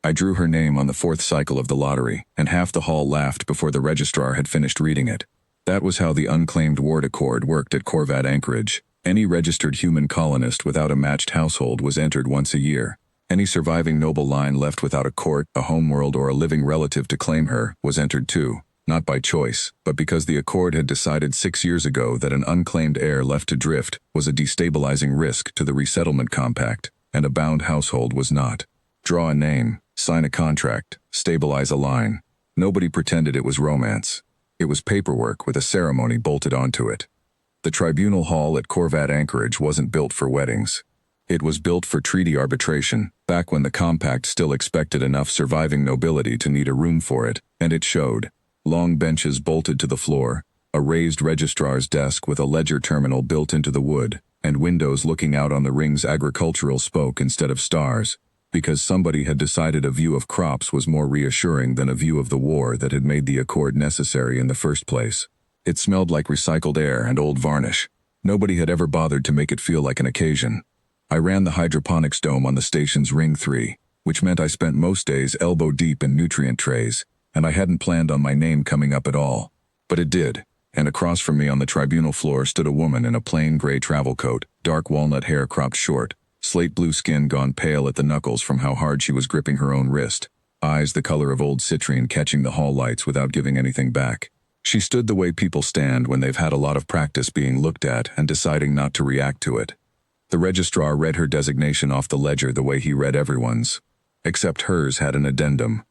I drew her name on the fourth cycle of the lottery, and half the hall laughed before the registrar had finished reading it. That was how the unclaimed ward accord worked at Corvat Anchorage. Any registered human colonist without a matched household was entered once a year. Any surviving noble line left without a court, a homeworld, or a living relative to claim her was entered too, not by choice, but because the accord had decided 6 years ago that an unclaimed heir left to drift was a destabilizing risk to the resettlement compact, and a bound household was not. Draw a name, sign a contract, stabilize a line. Nobody pretended it was romance. It was paperwork with a ceremony bolted onto it. The tribunal hall at Corvat Anchorage wasn't built for weddings. It was built for treaty arbitration, back when the compact still expected enough surviving nobility to need a room for it, and it showed. Long benches bolted to the floor, a raised registrar's desk with a ledger terminal built into the wood, and windows looking out on the ring's agricultural spoke instead of stars, because somebody had decided a view of crops was more reassuring than a view of the war that had made the accord necessary in the first place. It smelled like recycled air and old varnish. Nobody had ever bothered to make it feel like an occasion. I ran the hydroponics dome on the station's Ring 3, which meant I spent most days elbow deep in nutrient trays, and I hadn't planned on my name coming up at all. But it did, and across from me on the tribunal floor stood a woman in a plain gray travel coat, dark walnut hair cropped short, slate blue skin gone pale at the knuckles from how hard she was gripping her own wrist, eyes the color of old citrine catching the hall lights without giving anything back. She stood the way people stand when they've had a lot of practice being looked at and deciding not to react to it. The registrar read her designation off the ledger the way he read everyone's, except hers had an addendum.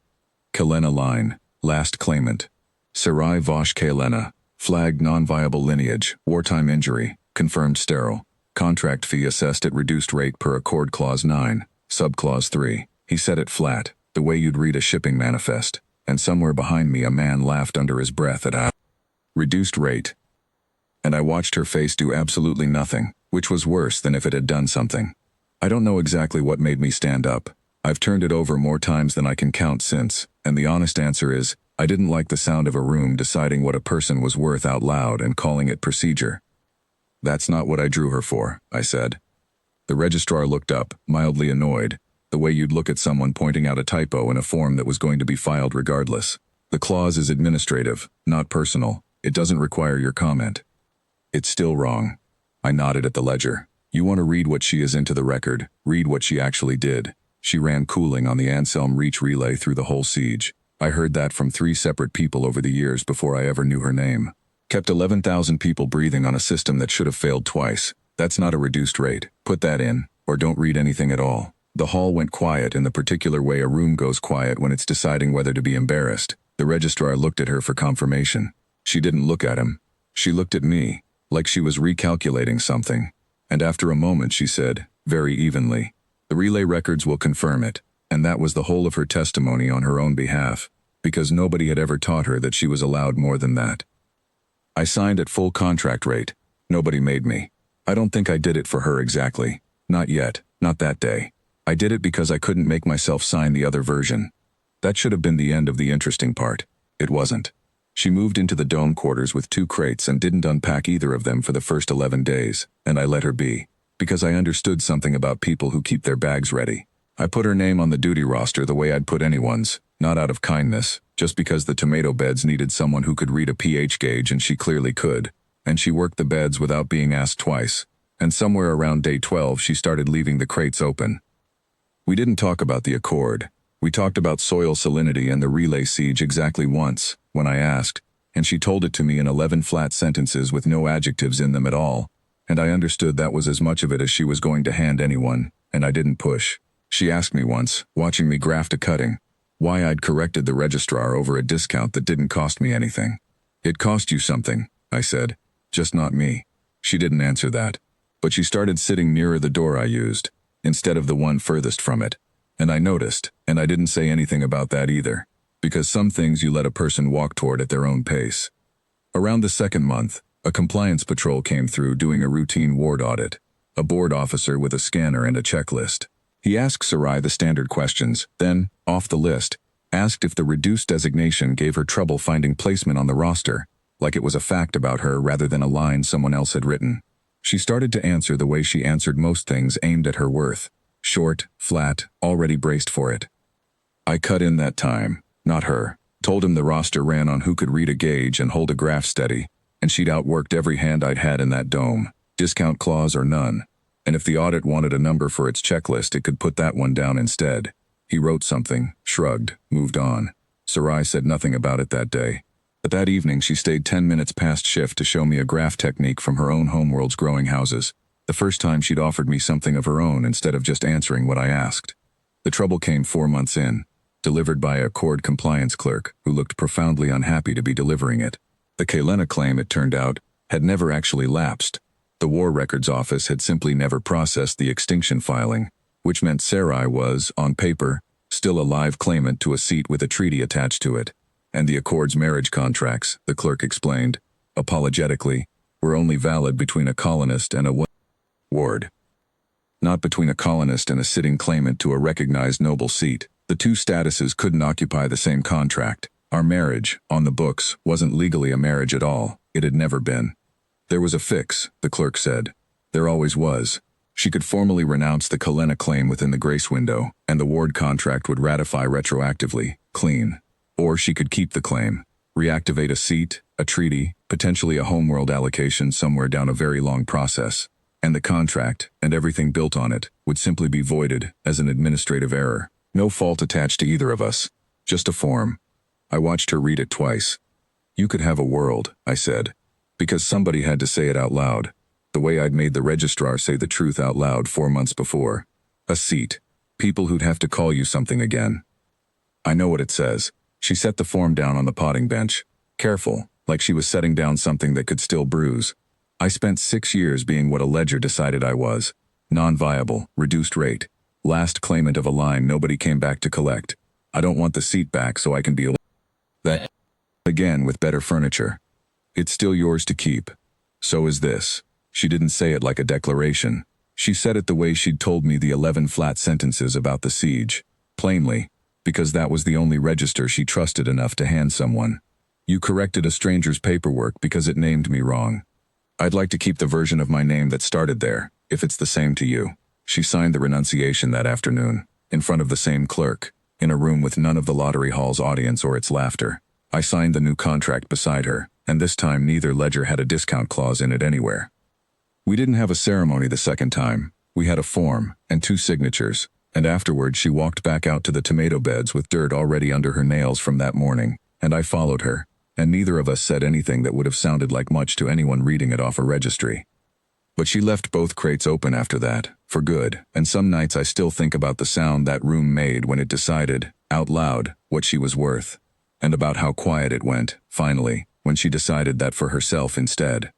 Kelena line, last claimant. Sarai Vosh Kelena, flagged non-viable lineage, wartime injury, confirmed sterile. Contract fee assessed at reduced rate per Accord Clause 9, Subclause 3. He said it flat, the way you'd read a shipping manifest, and somewhere behind me a man laughed under his breath at a reduced rate. And I watched her face do absolutely nothing, which was worse than if it had done something. I don't know exactly what made me stand up. I've turned it over more times than I can count since, and the honest answer is, I didn't like the sound of a room deciding what a person was worth out loud and calling it procedure. That's not what I drew her for, I said. The registrar looked up, mildly annoyed, the way you'd look at someone pointing out a typo in a form that was going to be filed regardless. The clause is administrative, not personal. It doesn't require your comment. It's still wrong. I nodded at the ledger. You want to read what she is into the record, read what she actually did. She ran cooling on the Anselm Reach relay through the whole siege. I heard that from 3 separate people over the years before I ever knew her name. Kept 11,000 people breathing on a system that should have failed twice. That's not a reduced rate. Put that in, or don't read anything at all. The hall went quiet in the particular way a room goes quiet when it's deciding whether to be embarrassed. The registrar looked at her for confirmation. She didn't look at him. She looked at me, like she was recalculating something. And after a moment she said, very evenly, the relay records will confirm it. And that was the whole of her testimony on her own behalf, because nobody had ever taught her that she was allowed more than that. I signed at full contract rate. Nobody made me. I don't think I did it for her exactly. Not yet, not that day. I did it because I couldn't make myself sign the other version. That should have been the end of the interesting part. It wasn't. She moved into the dome quarters with 2 crates and didn't unpack either of them for the first 11 days, and I let her be, because I understood something about people who keep their bags ready. I put her name on the duty roster the way I'd put anyone's, not out of kindness, just because the tomato beds needed someone who could read a pH gauge and she clearly could, and she worked the beds without being asked twice, and somewhere around day 12 she started leaving the crates open. We didn't talk about the accord. We talked about soil salinity and the relay siege exactly once, when I asked, and she told it to me in 11 flat sentences with no adjectives in them at all, and I understood that was as much of it as she was going to hand anyone, and I didn't push. She asked me once, watching me graft a cutting, why I'd corrected the registrar over a discount that didn't cost me anything. It cost you something, I said, just not me. She didn't answer that, but she started sitting nearer the door I used, instead of the one furthest from it. And I noticed, and I didn't say anything about that either, because some things you let a person walk toward at their own pace. Around the 2nd month, a compliance patrol came through doing a routine ward audit, a board officer with a scanner and a checklist. He asked Sarai the standard questions, then, off the list, asked if the reduced designation gave her trouble finding placement on the roster, like it was a fact about her rather than a line someone else had written. She started to answer the way she answered most things aimed at her worth. Short, flat, already braced for it. I cut in that time, not her. Told him the roster ran on who could read a gauge and hold a graph steady, and she'd outworked every hand I'd had in that dome, discount clause or none. And if the audit wanted a number for its checklist, it could put that one down instead. He wrote something, shrugged, moved on. Sarai said nothing about it that day. But that evening she stayed 10 minutes past shift to show me a graph technique from her own homeworld's growing houses. The first time she'd offered me something of her own instead of just answering what I asked. The trouble came 4 months in, delivered by a Accord compliance clerk who looked profoundly unhappy to be delivering it. The Kalena claim, it turned out, had never actually lapsed. The War Records Office had simply never processed the extinction filing, which meant Sarai was, on paper, still a live claimant to a seat with a treaty attached to it. And the Accord's marriage contracts, the clerk explained, apologetically, were only valid between a colonist and a ward. Not between a colonist and a sitting claimant to a recognized noble seat. The two statuses couldn't occupy the same contract. Our marriage, on the books, wasn't legally a marriage at all. It had never been. There was a fix, the clerk said. There always was. She could formally renounce the Kalena claim within the grace window, and the ward contract would ratify retroactively, clean. Or she could keep the claim, reactivate a seat, a treaty, potentially a homeworld allocation somewhere down a very long process. And the contract, and everything built on it, would simply be voided as an administrative error. No fault attached to either of us. Just a form. I watched her read it twice. You could have a world, I said. Because somebody had to say it out loud. The way I'd made the registrar say the truth out loud 4 months before. A seat. People who'd have to call you something again. I know what it says. She set the form down on the potting bench. Careful, like she was setting down something that could still bruise. I spent 6 years being what a ledger decided I was. Non-viable, reduced rate. Last claimant of a line nobody came back to collect. I don't want the seat back so I can be that again with better furniture. It's still yours to keep. So is this. She didn't say it like a declaration. She said it the way she'd told me the 11 flat sentences about the siege. Plainly, because that was the only register she trusted enough to hand someone. You corrected a stranger's paperwork because it named me wrong. I'd like to keep the version of my name that started there, if it's the same to you. She signed the renunciation that afternoon, in front of the same clerk, in a room with none of the lottery hall's audience or its laughter. I signed the new contract beside her, and this time neither ledger had a discount clause in it anywhere. We didn't have a ceremony the second time. We had a form, and 2 signatures, and afterward she walked back out to the tomato beds with dirt already under her nails from that morning, and I followed her, and neither of us said anything that would have sounded like much to anyone reading it off a registry. But she left both crates open after that, for good, and some nights I still think about the sound that room made when it decided, out loud, what she was worth. And about how quiet it went, finally, when she decided that for herself instead.